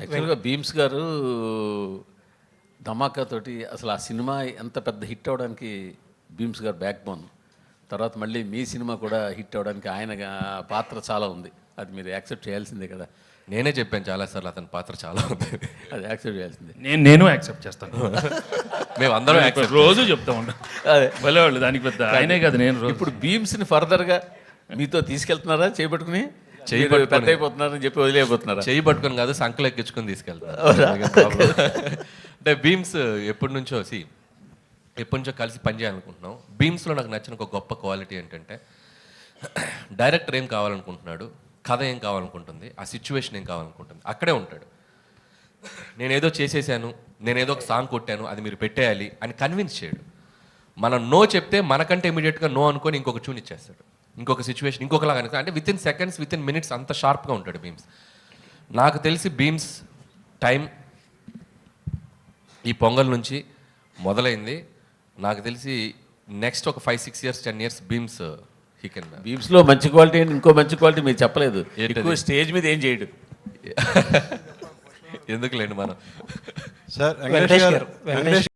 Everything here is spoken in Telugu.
యాక్చువల్గా భీమ్స్ గారు ధమాకా తోటి అసలు ఆ సినిమా ఎంత పెద్ద హిట్ అవడానికి భీమ్స్ గారు బ్యాక్ బోన్. తర్వాత మళ్ళీ మీ సినిమా కూడా హిట్ అవడానికి ఆయన పాత్ర చాలా ఉంది. అది మీరు యాక్సెప్ట్ చేయాల్సిందే కదా. నేనే చెప్పాను చాలాసార్లు అతని పాత్ర చాలా ఉంది. అది యాక్సెప్ట్ చేయాల్సిందే. నేను యాక్సెప్ట్ చేస్తాను. మేము అందరం రోజు చెప్తా ఉంటాం. అదే భలేవాళ్ళు దానికి పెద్ద ఆయనే కదా. నేను రోజు ఇప్పుడు భీమ్స్ని ఫర్దర్గా మీతో తీసుకెళ్తున్నారా చేపట్టుకుని? పెద్ద అయిపోతున్నారని చెప్పి వదిలేకపోతున్నారా? చేయి పట్టుకొని కాదు, సంకలు ఎక్కించుకొని తీసుకెళ్తాను. అంటే భీమ్స్ ఎప్పటి నుంచో కలిసి పని చేయాలనుకుంటున్నాం. భీమ్స్లో నాకు నచ్చిన ఒక గొప్ప క్వాలిటీ ఏంటంటే, డైరెక్టర్ ఏం కావాలనుకుంటున్నాడు, కథ ఏం కావాలనుకుంటుంది, ఆ సిచ్యువేషన్ ఏం కావాలనుకుంటుంది, అక్కడే ఉంటాడు. నేనేదో చేసేసాను, నేనేదో ఒక సాంగ్ కొట్టాను, అది మీరు పెట్టేయాలి అని కన్విన్స్ చేయడు. మనం నో చెప్తే మనకంటే ఇమీడియట్గా నో అనుకొని ఇంకొక ట్యూన్ ఇచ్చేస్తాడు, ఇంకొక సిచ్యువేషన్ ఇంకొకలాగా. అంటే with in seconds, with in minutes అంత షార్ప్గా ఉంటాడు భీమ్స్. నాకు తెలిసి భీమ్స్ టైం ఈ పొంగల్ నుంచి మొదలైంది. నాకు తెలిసి నెక్స్ట్ ఒక 5-6 years 10 years beams he can. భీమ్స్లో మంచి క్వాలిటీ అని ఇంకో మంచి క్వాలిటీ మీరు చెప్పలేదు. ఎక్కువ స్టేజ్ మీద ఏం చేయడు. ఎందుకులేండి మనం సార్ వెంకటేష్ గారు